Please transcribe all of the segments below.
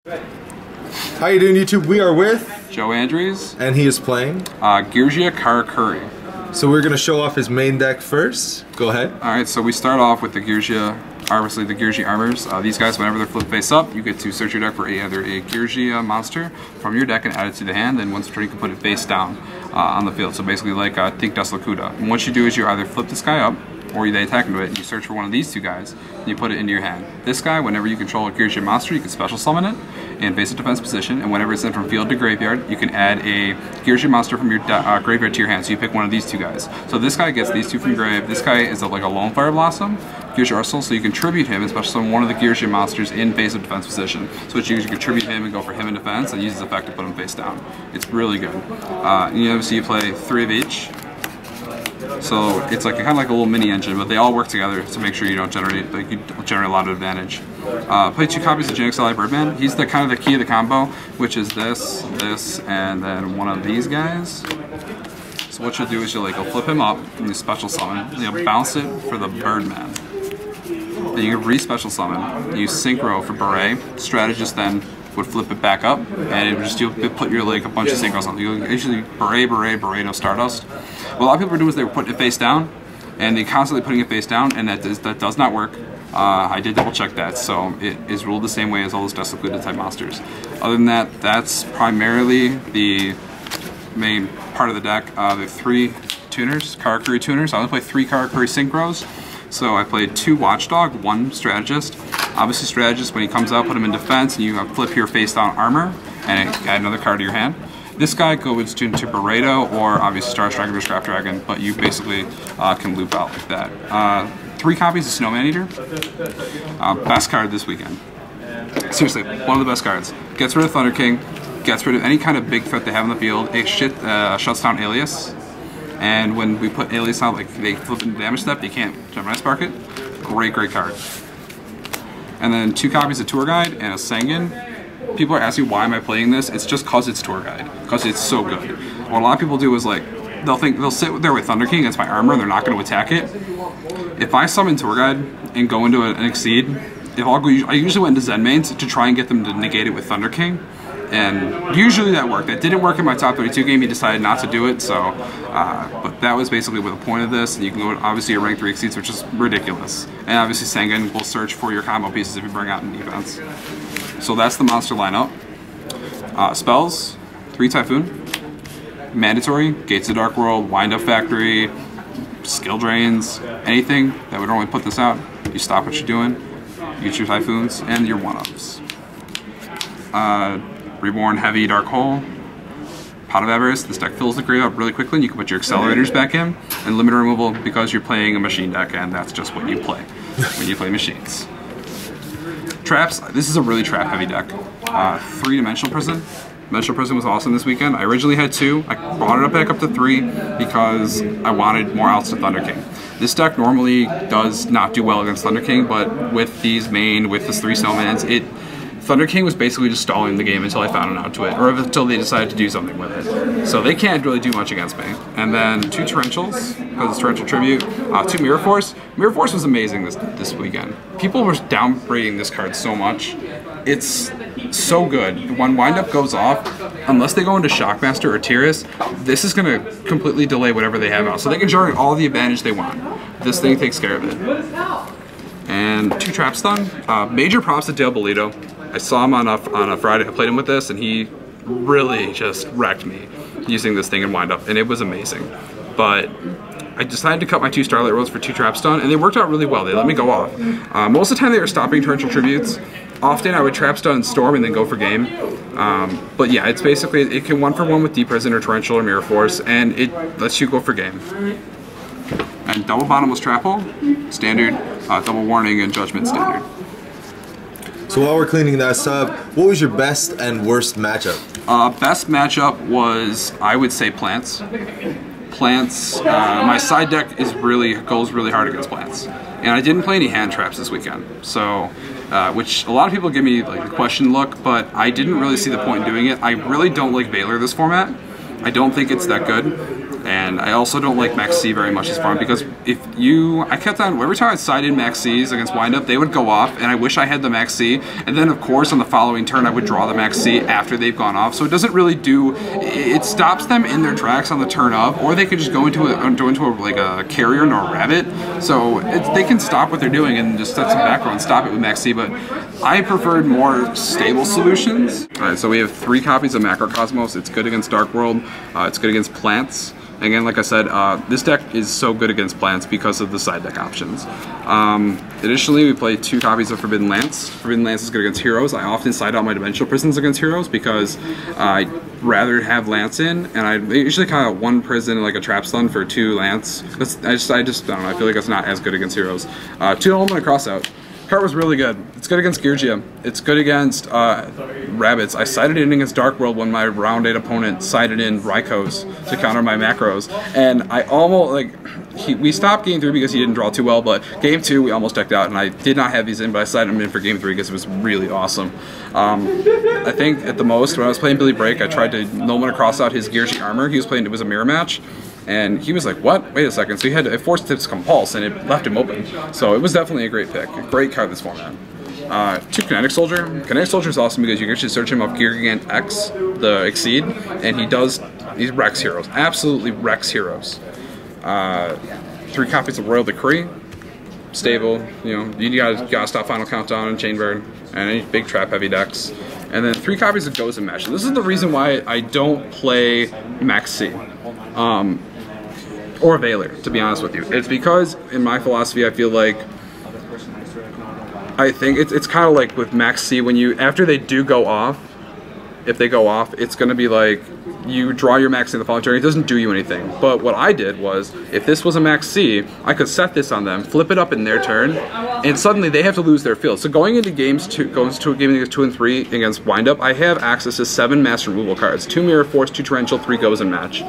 How you doing, YouTube? We are with Joe Andrews, and he is playing Girgia Karakuri. So we're gonna show off his main deck first. Go ahead. Alright, so we start off with the Girgia, obviously the Girgia Armors. These guys, whenever they're flipped face up, you get to search your deck for either a Girgia monster from your deck and add it to the hand, and once per turn you can put it face down on the field. So basically like Think Das Lakuta. And what you do is you either flip this guy up, or they attack into it, and you search for one of these two guys, and you put it into your hand. This guy, whenever you control a Girgia monster, you can special summon it in basic defense position, and whenever it's sent from field to graveyard, you can add a Girgia monster from your graveyard to your hand, so you pick one of these two guys. So this guy gets these two from grave. This guy is like a Lone Fire Blossom, Girgia Arsenal, so you can tribute him and special summon one of the Girgia monsters in basic defense position. So what you can tribute him and go for him in defense, and use his effect to put him face down. It's really good. You obviously play 3 of each. So it's like kind of like a little mini engine, but they all work together to make sure you don't generate a lot of advantage. Play 2 copies of Jinx Ally Birdman. He's the kind of the key of the combo, which is this, and then one of these guys. So what you'll do is you'll flip him up and you special summon. And you'll bounce it for the Birdman. Then you can re-special summon. You synchro for Beret. Strategist then would flip it back up, and it would just you'll put your a bunch of synchros on. You usually Beret, Stardust. What a lot of people are doing is they were putting it face down, and they're constantly putting it face down, and that does not work. I did double check that, so it is ruled the same way as all those Das Lakuta type monsters. Other than that, that's primarily the main part of the deck. The 3 tuners, Karakuri tuners. I only play 3 Karakuri synchros. So I played 2 Watchdog, 1 Strategist. Obviously Strategist, when he comes out, put him in defense, and you flip your face down armor, and add another card to your hand. This guy goes to Pareto, or obviously Star Striker or Scrap Dragon, but you basically can loop out like that. 3 copies of Snowman Eater. Best card this weekend. Seriously, one of the best cards. Gets rid of Thunder King, gets rid of any kind of big threat they have in the field. It shuts down Alias. And when we put Alias out, they flip into damage step, you can't Gemini Spark it. Great card. And then 2 copies of Tour Guide and a Sangan. People are asking why am I playing this? It's just cause it's Tour Guide, because it's so good. What a lot of people do is they'll sit there with Thunder King against my armor and they're not going to attack it. If I summon Tour Guide and go into an Exceed, I usually went into Zen mains to try and get them to negate it with Thunder King. And usually that worked. That didn't work in my top 32 game. He decided not to do it. So, but that was basically the point of this. And you can go obviously a rank 3 exceeds, which is ridiculous. And obviously Sangan will search for your combo pieces if you bring out in defense. So that's the monster lineup. Spells: 3 Typhoon, mandatory, Gates of Dark World, Wind Up Factory, Skill Drains, anything that would normally put this out. You stop what you're doing. You get your Typhoons and your 1-ups. Reborn Heavy Dark Hole, Pot of Avarice. This deck fills the grave up really quickly, and you can put your accelerators back in, and limiter removal because you're playing a machine deck, and that's just what you play when you play machines. Traps. This is a really trap heavy deck. 3-Dimensional Prison. Dimensional Prison was awesome this weekend. I originally had 2. I brought it back up to 3 because I wanted more outs to Thunder King. This deck normally does not do well against Thunder King, but with these with this 3 Snowmans, Thunder King was basically just stalling the game until I found an out to it, or until they decided to do something with it. So they can't really do much against me. And then 2 Torrentials, because it's Torrential Tribute. 2 Mirror Force. Mirror Force was amazing this weekend. People were downgrading this card so much. It's so good. When Wind Up goes off, unless they go into Shockmaster or Tiras, this is going to completely delay whatever they have out. So they can generate all the advantage they want. This thing takes care of it. And 2 Trap Stun. Major props to Dale Bolito. I saw him on a Friday. I played him with this, and he really just wrecked me using this thing in Wind Up, and it was amazing. But I decided to cut my 2 Starlight Rolls for 2 Trap Stun, and they worked out really well. They let me go off. Most of the time they were stopping Torrential Tributes. Often I would Trap Stun and Storm and then go for game. But yeah, it's basically, it can 1-for-1 with Deep Prison or Torrential or Mirror Force, and it lets you go for game. And double Bottomless Trap Hole, standard, double Warning, and Judgment standard. So while we're cleaning that up, what was your best and worst matchup? Best matchup was, I would say, Plants. Plants, my side deck goes really hard against Plants. And I didn't play any hand traps this weekend, so, which a lot of people give me the question look, but I didn't really see the point in doing it. I really don't like Valor this format. I don't think it's that good. And I also don't like Max C very much as farm because I kept on, every time I sided Max C's against windup, they would go off, and I wish I had the Max C. And then of course on the following turn I would draw the Max C after they've gone off. So it doesn't really it stops them in their tracks on the turn up, or they could just go into like a carrier nor a rabbit. So they can stop what they're doing and just set some back row and stop it with Max C. But I preferred more stable solutions. All right, so we have 3 copies of Macrocosmos. It's good against Dark World. It's good against plants. Again, like I said, this deck is so good against plants because of the side deck options. Additionally, we play 2 copies of Forbidden Lance. Forbidden Lance is good against heroes. I often side out my Dimensional Prisons against heroes because I'd rather have Lance in, and I usually kind of 1 prison and like a trap stun for 2 Lance. I just don't know, I feel like it's not as good against heroes. 2 Element of Crossout. Card was really good. It's good against Geargia. It's good against rabbits. I sided in against Dark World when my round 8 opponent sided in Rykos to counter my macros, and I almost we stopped game 3 because he didn't draw too well. But game 2 we almost decked out, and I did not have these in, but I sided him in for game 3 because it was really awesome. I think at the most when I was playing Billy Break, I tried to Nomen across out his Geargia armor. He was playing, it was a mirror match. And he was like, what? Wait a second. So he had a Force Tips Compulse, and it left him open. So it was definitely a great pick. A great card this format. 2 Kinetic Soldier. Kinetic Soldier is awesome because you can actually search him off Gear Gigant X, the Exceed, and he wrecks heroes. Absolutely wrecks heroes. 3 copies of Royal Decree. Stable. You gotta stop Final Countdown and Chainbird, and any big trap heavy decks. And then 3 copies of Gozen Mesh. This is the reason why I don't play Max C. Or Veiler, to be honest with you. It's because, in my philosophy, I feel like it's kind of like with Max C, when after they do go off, if they go off, it's going to be like, you draw your Max C in the following turn, it doesn't do you anything. But what I did was, if this was a Max C, I could set this on them, flip it up in their turn, and suddenly they have to lose their field. So going into game 2 and 3 against Windup, I have access to 7 Master Removal cards, 2 Mirror Force, 2 Torrential, 3 Gozen Match.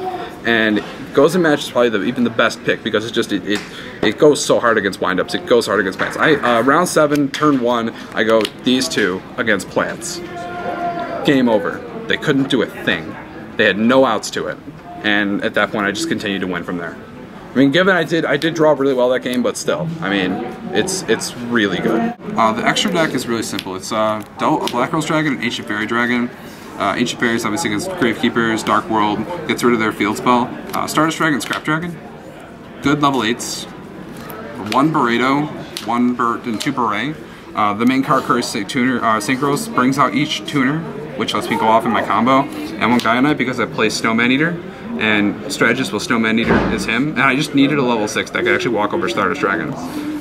And Gozen Match is probably even the best pick because it's just, it goes so hard against windups, it goes hard against plants. Round 7, turn 1, I go these 2 against plants. Game over. They couldn't do a thing. They had no outs to it. And at that point, I just continued to win from there. I mean, given I did draw really well that game, but still, I mean, it's really good. The extra deck is really simple. It's a Black Rose Dragon and Ancient Fairy Dragon. Ancient Fairies obviously against Gravekeepers, Dark World, gets rid of their field spell. Stardust Dragon, Scrap Dragon. Good level 8s. 1 Burrito, 1 Burt, and 2 Beret. The main card curse tuner, Synchros, brings out each tuner, which lets me go off in my combo, and 1 Gaia Knight because I play Snowman Eater, and Strategist will Snowman Eater is him, and I just needed a level 6 that could actually walk over Stardust Dragon.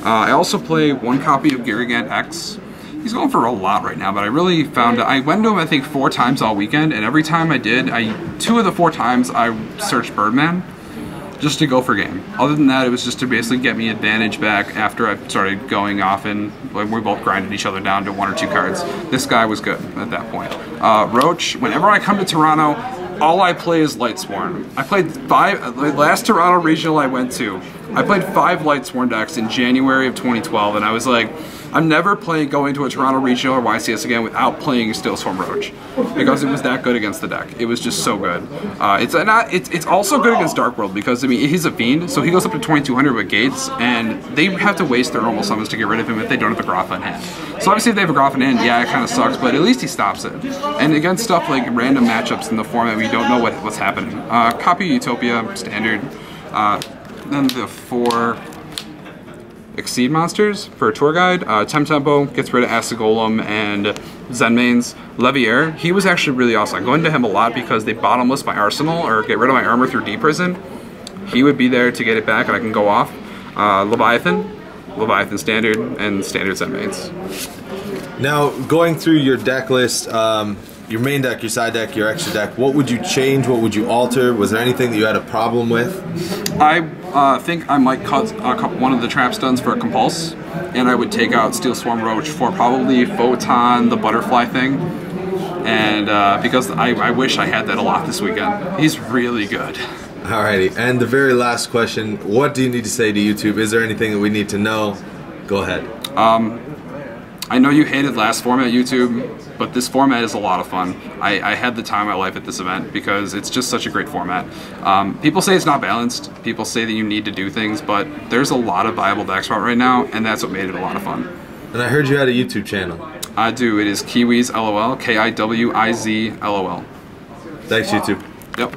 I also play 1 copy of Garrigant X. He's going for a lot right now, but I really found I went to him I think 4 times all weekend, and every time I did, 2 of the 4 times I searched Birdman just to go for game. Other than that, it was just to basically get me advantage back after I started going off and we both grinded each other down to 1 or 2 cards. This guy was good at that point. Roach, whenever I come to Toronto, all I play is Lightsworn. I played 5, last Toronto regional I went to, I played 5 Lightsworn decks in January of 2012, and I was like, I'm never going to a Toronto regional or YCS again without playing Steelswarm Roach, because it was that good against the deck. It was just so good. It's also good against Dark World because, I mean, he's a fiend, so he goes up to 2200 with gates, and they have to waste their normal summons to get rid of him if they don't have a Grotha in hand. So obviously if they have a Grotha in hand, yeah, it kind of sucks, but at least he stops it. And against stuff like random matchups in the format where you don't know what's happening. Copy Utopia, standard. Then the 4 Exceed monsters for a tour guide. Tempo gets rid of Asagolem and Zenmanes. Levier, he was actually really awesome. I go into him a lot because they bottomless my arsenal or get rid of my armor through D Prison. He would be there to get it back and I can go off. Leviathan standard, and standard Zenmanes. Now, going through your deck list, your main deck, your side deck, your extra deck, what would you change? What would you alter? Was there anything that you had a problem with? I think I might cut one of the trap stuns for a Compulse, and I would take out Steelswarm Roach for probably Photon, the butterfly thing, and because I wish I had that a lot this weekend. He's really good. Alrighty, and the very last question, what do you need to say to YouTube? Is there anything that we need to know? Go ahead. I know you hated last format, YouTube, but this format is a lot of fun. I had the time of my life at this event because it's just such a great format. People say it's not balanced. People say that you need to do things, but there's a lot of viable decks out right now, and that's what made it a lot of fun. And I heard you had a YouTube channel. I do. It is Kiwiz LOL, KIWIZ LOL. Thanks, YouTube. Yep.